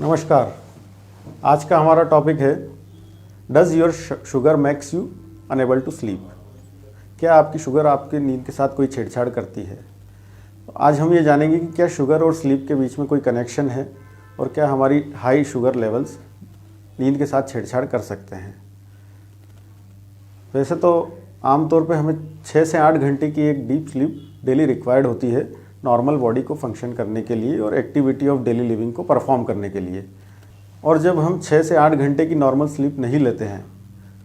नमस्कार। आज का हमारा टॉपिक है does your sugar makes you unable to sleep. क्या आपकी शुगर आपकी नींद के साथ कोई छेड़छाड़ करती है? तो आज हम ये जानेंगे कि क्या शुगर और स्लीप के बीच में कोई कनेक्शन है और क्या हमारी हाई शुगर लेवल्स नींद के साथ छेड़छाड़ कर सकते हैं। वैसे तो आमतौर पे हमें 6 से 8 घंटे की एक डीप स्लीप डेली रिक्वायर्ड होती है नॉर्मल बॉडी को फंक्शन करने के लिए और एक्टिविटी ऑफ डेली लिविंग को परफॉर्म करने के लिए। और जब हम 6 से 8 घंटे की नॉर्मल स्लीप नहीं लेते हैं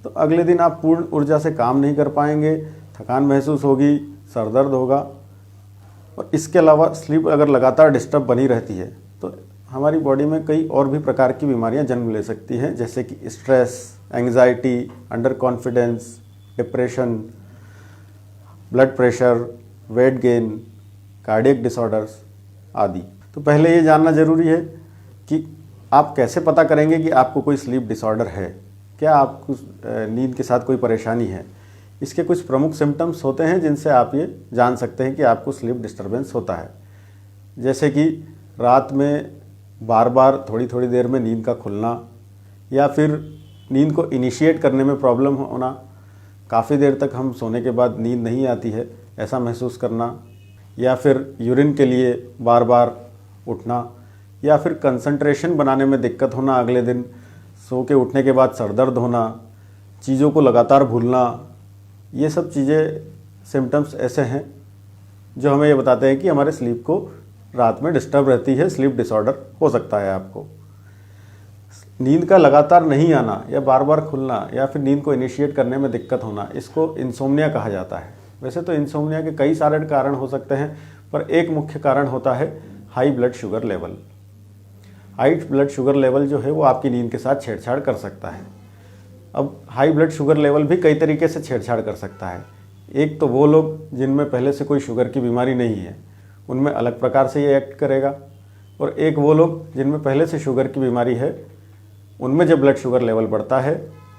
तो अगले दिन आप पूर्ण ऊर्जा से काम नहीं कर पाएंगे, थकान महसूस होगी, सर दर्द होगा। और इसके अलावा स्लीप अगर लगातार डिस्टर्ब बनी रहती है तो हमारी बॉडी में कई और भी प्रकार की बीमारियां जन्म ले सकती हैं, जैसे कि stress, anxiety, under confidence, depression, blood pressure, weight gain, cardiac disorders आदि। तो पहले ये जानना ज़रूरी है कि आप कैसे पता करेंगे कि आपको कोई स्लीप डिसऑर्डर है, क्या आपको नींद के साथ कोई परेशानी है। इसके कुछ प्रमुख सिम्टम्स होते हैं जिनसे आप ये जान सकते हैं कि आपको स्लीप डिस्टर्बेंस होता है, जैसे कि रात में बार बार थोड़ी थोड़ी देर में नींद का खुलना, या फिर नींद को इनिशिएट करने में प्रॉब्लम होना, काफ़ी देर तक हम सोने के बाद नींद नहीं आती है ऐसा महसूस करना, या फिर यूरिन के लिए बार बार उठना, या फिर कंसंट्रेशन बनाने में दिक्कत होना, अगले दिन सो के उठने के बाद सर दर्द होना, चीज़ों को लगातार भूलना। ये सब चीज़ें सिम्टम्स ऐसे हैं जो हमें ये बताते हैं कि हमारे स्लीप को रात में डिस्टर्ब रहती है, स्लीप डिसऑर्डर हो सकता है आपको। नींद का लगातार नहीं आना या बार बार खुलना या फिर नींद को इनिशिएट करने में दिक्कत होना, इसको इंसोम्निया कहा जाता है। वैसे तो इंसोम्निया के कई सारे कारण हो सकते हैं, पर एक मुख्य कारण होता है high blood sugar level. High blood sugar level जो है वो आपकी नींद के साथ छेड़छाड़ कर सकता है। अब हाई ब्लड शुगर लेवल भी कई तरीके से छेड़छाड़ कर सकता है। एक तो वो लोग जिनमें पहले से कोई शुगर की बीमारी नहीं है, उनमें अलग प्रकार से ये एक्ट करेगा, और एक वो लोग जिनमें पहले से शुगर की बीमारी है, उनमें जब ब्लड शुगर लेवल बढ़ता है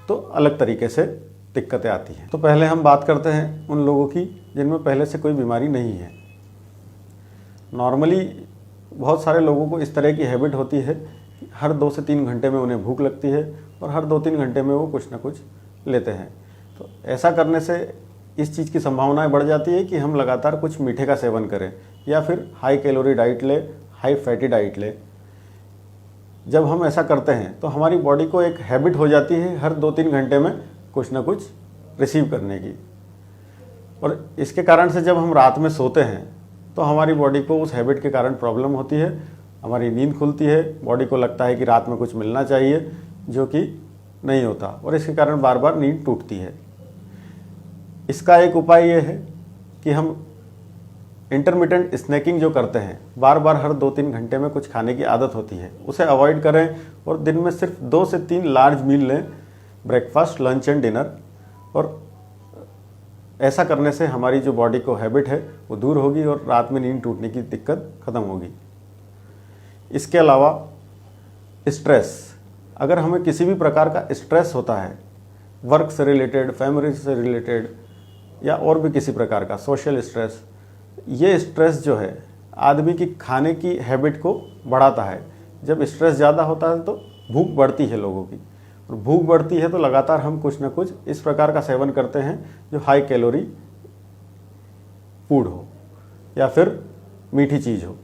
तो अलग तरीके से दिक्कतें आती हैं। तो पहले हम बात करते हैं उन लोगों की जिनमें पहले से कोई बीमारी नहीं है। नॉर्मली बहुत सारे लोगों को इस तरह की हैबिट होती है कि हर 2 से 3 घंटे में उन्हें भूख लगती है और हर 2-3 घंटे में वो कुछ ना कुछ लेते हैं। तो ऐसा करने से इस चीज़ की संभावनाएं बढ़ जाती है कि हम लगातार कुछ मीठे का सेवन करें या फिर हाई कैलोरी डाइट ले, हाई फैटी डाइट ले। जब हम ऐसा करते हैं तो हमारी बॉडी को एक हैबिट हो जाती है हर 2-3 घंटे में कुछ ना कुछ रिसीव करने की, और इसके कारण से जब हम रात में सोते हैं तो हमारी बॉडी को उस हैबिट के कारण प्रॉब्लम होती है, हमारी नींद खुलती है, बॉडी को लगता है कि रात में कुछ मिलना चाहिए जो कि नहीं होता, और इसके कारण बार बार नींद टूटती है। इसका एक उपाय ये है कि हम इंटरमिटेंट स्नैकिंग जो करते हैं, बार बार हर 2-3 घंटे में कुछ खाने की आदत होती है, उसे अवॉइड करें और दिन में सिर्फ 2 से 3 लार्ज मील लें, ब्रेकफास्ट, लंच एंड डिनर। और ऐसा करने से हमारी जो बॉडी को हैबिट है वो दूर होगी और रात में नींद टूटने की दिक्कत ख़त्म होगी। इसके अलावा स्ट्रेस, अगर हमें किसी भी प्रकार का स्ट्रेस होता है, वर्क से रिलेटेड, फैमिली से रिलेटेड, या और भी किसी प्रकार का सोशल स्ट्रेस, ये स्ट्रेस जो है आदमी की खाने की हैबिट को बढ़ाता है। जब स्ट्रेस ज़्यादा होता है तो भूख बढ़ती है लोगों की, और भूख बढ़ती है तो लगातार हम कुछ ना कुछ इस प्रकार का सेवन करते हैं जो हाई कैलोरी फूड हो या फिर मीठी चीज़ हो।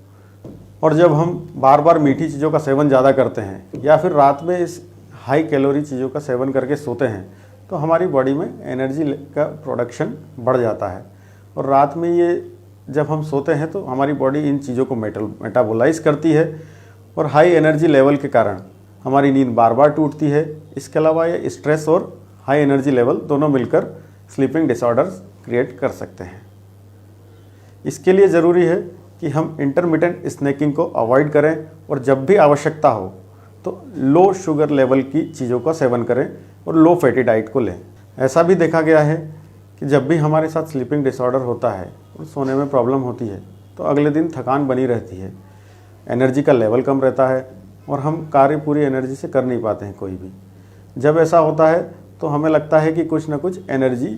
और जब हम बार बार मीठी चीज़ों का सेवन ज़्यादा करते हैं या फिर रात में इस हाई कैलोरी चीज़ों का सेवन करके सोते हैं तो हमारी बॉडी में एनर्जी का प्रोडक्शन बढ़ जाता है, और रात में ये जब हम सोते हैं तो हमारी बॉडी इन चीज़ों को मेटाबोलाइज करती है, और हाई एनर्जी लेवल के कारण हमारी नींद बार बार टूटती है। इसके अलावा ये स्ट्रेस और हाई एनर्जी लेवल दोनों मिलकर स्लीपिंग डिसऑर्डर्स क्रिएट कर सकते हैं। इसके लिए ज़रूरी है कि हम इंटरमिटेंट स्नैकिंग को अवॉइड करें, और जब भी आवश्यकता हो तो लो शुगर लेवल की चीज़ों का सेवन करें और लो फैटी डाइट को लें। ऐसा भी देखा गया है कि जब भी हमारे साथ स्लीपिंग डिसऑर्डर होता है और सोने में प्रॉब्लम होती है तो अगले दिन थकान बनी रहती है, एनर्जी का लेवल कम रहता है और हम कार्य पूरी एनर्जी से कर नहीं पाते हैं कोई भी। जब ऐसा होता है तो हमें लगता है कि कुछ ना कुछ एनर्जी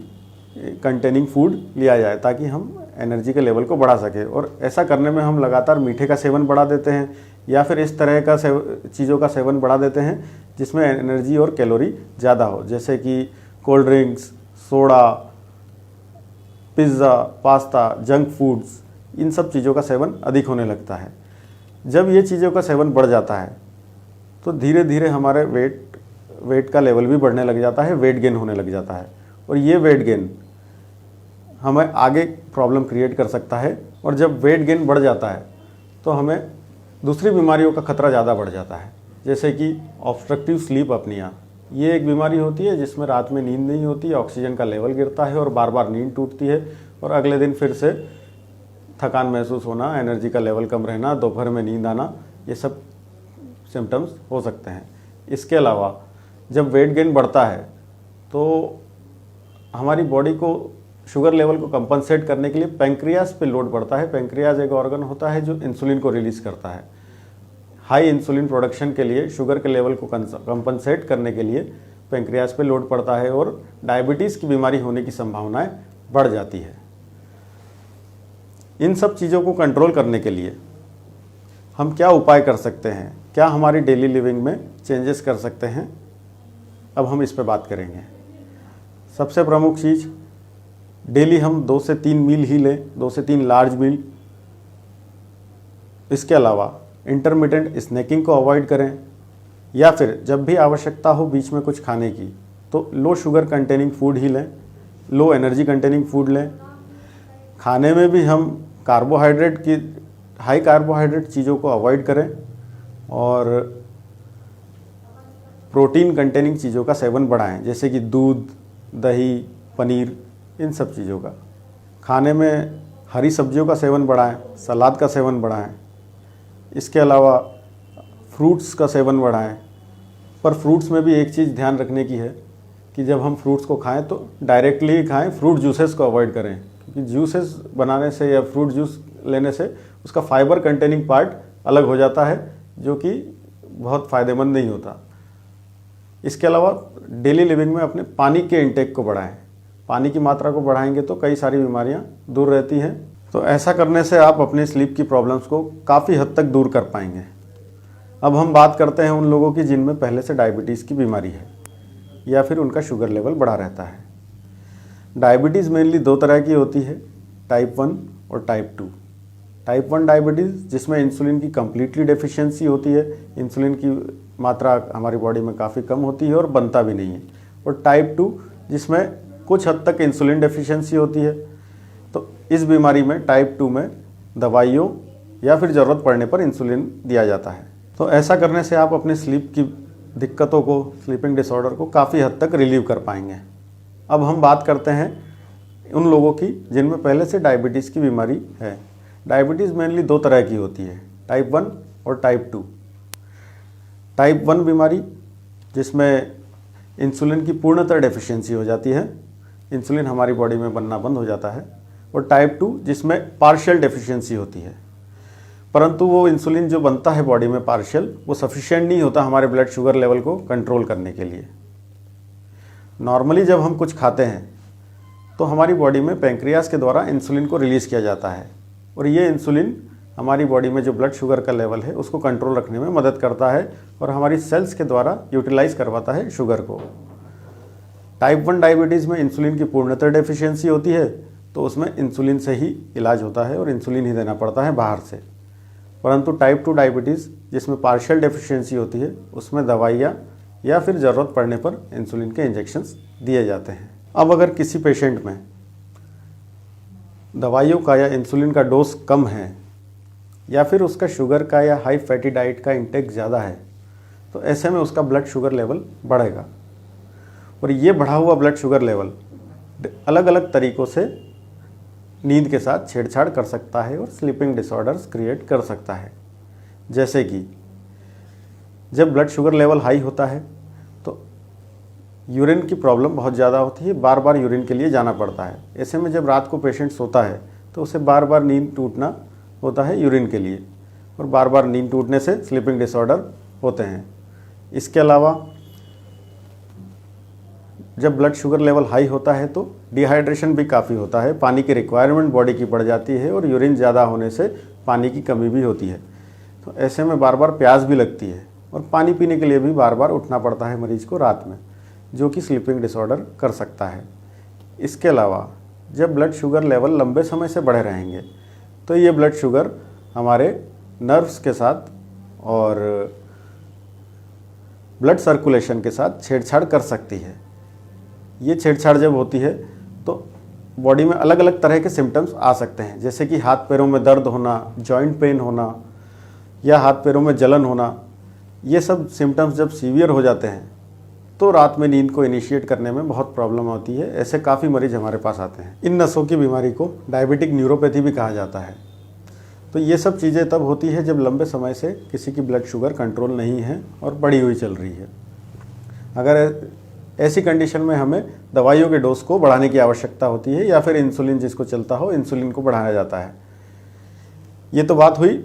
कंटेनिंग फूड लिया जाए ताकि हम एनर्जी के लेवल को बढ़ा सके। और ऐसा करने में हम लगातार मीठे का सेवन बढ़ा देते हैं या फिर इस तरह का चीज़ों का सेवन बढ़ा देते हैं जिसमें एनर्जी और कैलोरी ज़्यादा हो, जैसे कि cold drinks, soda, pizza, pasta, junk foods, इन सब चीज़ों का सेवन अधिक होने लगता है। जब ये चीज़ों का सेवन बढ़ जाता है तो धीरे धीरे हमारे वेट का लेवल भी बढ़ने लग जाता है, वेट गेन होने लग जाता है। और ये वेट गेन हमें आगे प्रॉब्लम क्रिएट कर सकता है। और जब वेट गेन बढ़ जाता है तो हमें दूसरी बीमारियों का खतरा ज़्यादा बढ़ जाता है, जैसे कि ऑब्स्ट्रक्टिव स्लीप अपनिया। ये एक बीमारी होती है जिसमें रात में नींद नहीं होती, ऑक्सीजन का लेवल गिरता है और बार बार नींद टूटती है और अगले दिन फिर से थकान महसूस होना, एनर्जी का लेवल कम रहना, दोपहर में नींद आना, ये सब सिम्टम्स हो सकते हैं। इसके अलावा जब वेट गेन बढ़ता है तो हमारी बॉडी को शुगर लेवल को कंपनसेट करने के लिए पेंक्रियाज पे लोड पड़ता है। पेंक्रियाज एक ऑर्गन होता है जो इंसुलिन को रिलीज़ करता है। हाई इंसुलिन प्रोडक्शन के लिए, शुगर के लेवल को कंपनसेट करने के लिए पेंक्रियाज पे लोड पड़ता है और डायबिटीज़ की बीमारी होने की संभावनाएं बढ़ जाती है। इन सब चीज़ों को कंट्रोल करने के लिए हम क्या उपाय कर सकते हैं, क्या हमारी डेली लिविंग में चेंजेस कर सकते हैं, अब हम इस पे बात करेंगे। सबसे प्रमुख चीज़, डेली हम 2 से 3 मील ही लें, 2 से 3 लार्ज मील। इसके अलावा इंटरमिटेंट स्नैकिंग को अवॉइड करें या फिर जब भी आवश्यकता हो बीच में कुछ खाने की तो लो शुगर कंटेनिंग फूड ही लें, लो एनर्जी कंटेनिंग फूड लें। खाने में भी हम हाई कार्बोहाइड्रेट चीज़ों को अवॉइड करें और प्रोटीन कंटेनिंग चीज़ों का सेवन बढ़ाएं, जैसे कि दूध, दही, पनीर, इन सब चीज़ों का। खाने में हरी सब्जियों का सेवन बढ़ाएं, सलाद का सेवन बढ़ाएं। इसके अलावा फ्रूट्स का सेवन बढ़ाएं। पर फ्रूट्स में भी एक चीज़ ध्यान रखने की है कि जब हम फ्रूट्स को खाएं तो डायरेक्टली ही खाएं, फ्रूट जूसेस को अवॉइड करें, क्योंकि जूसेस बनाने से या फ्रूट जूस लेने से उसका फाइबर कंटेनिंग पार्ट अलग हो जाता है जो कि बहुत फ़ायदेमंद नहीं होता। इसके अलावा डेली लिविंग में अपने पानी के इंटेक को बढ़ाएं। पानी की मात्रा को बढ़ाएंगे तो कई सारी बीमारियां दूर रहती हैं। तो ऐसा करने से आप अपने स्लीप की प्रॉब्लम्स को काफ़ी हद तक दूर कर पाएंगे। अब हम बात करते हैं उन लोगों की जिनमें पहले से डायबिटीज़ की बीमारी है या फिर उनका शुगर लेवल बढ़ा रहता है। डायबिटीज़ मेनली 2 तरह की होती है, टाइप 1 और टाइप 2। टाइप 1 डायबिटीज़ जिसमें इंसुलिन की कम्प्लीटली डेफिशिएंसी होती है, इंसुलिन की मात्रा हमारी बॉडी में काफ़ी कम होती है और बनता भी नहीं है। और टाइप 2 जिसमें कुछ हद तक इंसुलिन डेफिशिएंसी होती है। तो इस बीमारी में टाइप 2 में दवाइयों या फिर ज़रूरत पड़ने पर इंसुलिन दिया जाता है। तो ऐसा करने से आप अपने स्लीप की दिक्कतों को, स्लीपिंग डिसऑर्डर को काफ़ी हद तक रिलीव कर पाएंगे। अब हम बात करते हैं उन लोगों की जिनमें पहले से डायबिटीज़ की बीमारी है। डायबिटीज़ मेनली 2 तरह की होती है, टाइप 1 और टाइप 2। टाइप 1 बीमारी जिसमें इंसुलिन की पूर्णतः डेफिशिएंसी हो जाती है, इंसुलिन हमारी बॉडी में बनना बंद हो जाता है। और टाइप 2 जिसमें पार्शियल डेफिशिएंसी होती है, परंतु वो इंसुलिन जो बनता है बॉडी में पार्शियल, वो सफिशिएंट नहीं होता हमारे ब्लड शुगर लेवल को कंट्रोल करने के लिए। नॉर्मली जब हम कुछ खाते हैं तो हमारी बॉडी में पेंक्रियाज के द्वारा इंसुलिन को रिलीज़ किया जाता है और ये इंसुलिन हमारी बॉडी में जो ब्लड शुगर का लेवल है उसको कंट्रोल रखने में मदद करता है और हमारी सेल्स के द्वारा यूटिलाइज करवाता है शुगर को। टाइप 1 डायबिटीज़ में इंसुलिन की पूर्णतः डेफिशिएंसी होती है, तो उसमें इंसुलिन से ही इलाज होता है और इंसुलिन ही देना पड़ता है बाहर से। परंतु टाइप 2 डायबिटीज़ जिसमें पार्शियल डेफिशिएंसी होती है, उसमें दवाइयाँ या फिर ज़रूरत पड़ने पर इंसुलिन के इंजेक्शंस दिए जाते हैं। अब अगर किसी पेशेंट में दवाइयों का या इंसुलिन का डोज कम है या फिर उसका शुगर का या हाई फैटी डाइट का इंटेक ज़्यादा है, तो ऐसे में उसका ब्लड शुगर लेवल बढ़ेगा और ये बढ़ा हुआ ब्लड शुगर लेवल अलग अलग तरीक़ों से नींद के साथ छेड़छाड़ कर सकता है और स्लीपिंग डिसऑर्डर्स क्रिएट कर सकता है। जैसे कि जब ब्लड शुगर लेवल हाई होता है तो यूरिन की प्रॉब्लम बहुत ज़्यादा होती है, बार बार यूरिन के लिए जाना पड़ता है। ऐसे में जब रात को पेशेंट सोता है तो उसे बार बार नींद टूटना होता है यूरिन के लिए और बार बार नींद टूटने से स्लीपिंग डिसऑर्डर होते हैं। इसके अलावा जब ब्लड शुगर लेवल हाई होता है तो डिहाइड्रेशन भी काफ़ी होता है, पानी की रिक्वायरमेंट बॉडी की बढ़ जाती है और यूरिन ज़्यादा होने से पानी की कमी भी होती है। तो ऐसे में बार बार प्यास भी लगती है और पानी पीने के लिए भी बार बार उठना पड़ता है मरीज को रात में, जो कि स्लीपिंग डिसऑर्डर कर सकता है। इसके अलावा जब ब्लड शुगर लेवल लंबे समय से बढ़े रहेंगे तो ये ब्लड शुगर हमारे नर्व्स के साथ और ब्लड सर्कुलेशन के साथ छेड़छाड़ कर सकती है। ये छेड़छाड़ जब होती है तो बॉडी में अलग अलग तरह के सिम्टम्स आ सकते हैं, जैसे कि हाथ पैरों में दर्द होना, जॉइंट पेन होना या हाथ पैरों में जलन होना। ये सब सिम्टम्स जब सीवियर हो जाते हैं तो रात में नींद को इनिशिएट करने में बहुत प्रॉब्लम होती है। ऐसे काफ़ी मरीज हमारे पास आते हैं। इन नसों की बीमारी को डायबिटिक न्यूरोपैथी भी कहा जाता है। तो ये सब चीज़ें तब होती है जब लंबे समय से किसी की ब्लड शुगर कंट्रोल नहीं है और बढ़ी हुई चल रही है। अगर ऐसी कंडीशन में हमें दवाइयों के डोज को बढ़ाने की आवश्यकता होती है या फिर इंसुलिन जिसको चलता हो, इंसुलिन को बढ़ाया जाता है। ये तो बात हुई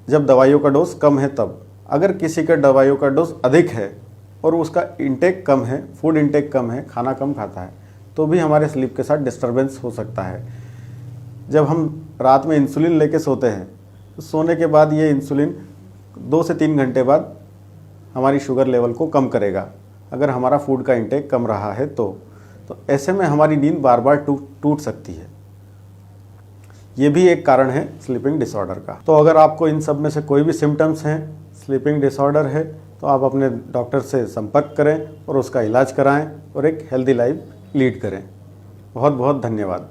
जब दवाइयों का डोज कम है तब। अगर किसी का दवाइयों का डोज अधिक है और उसका इंटेक कम है, फूड इंटेक कम है, खाना कम खाता है, तो भी हमारे स्लीप के साथ डिस्टर्बेंस हो सकता है। जब हम रात में इंसुलिन लेके सोते हैं तो सोने के बाद ये इंसुलिन 2 से 3 घंटे बाद हमारी शुगर लेवल को कम करेगा, अगर हमारा फूड का इंटेक कम रहा है तो ऐसे में हमारी नींद बार बार टूट सकती है। ये भी एक कारण है स्लीपिंग डिसऑर्डर का। तो अगर आपको इन सब में से कोई भी सिम्टम्स हैं, स्लीपिंग डिसऑर्डर है, तो आप अपने डॉक्टर से संपर्क करें और उसका इलाज कराएं और एक हेल्दी लाइफ लीड करें। बहुत बहुत धन्यवाद।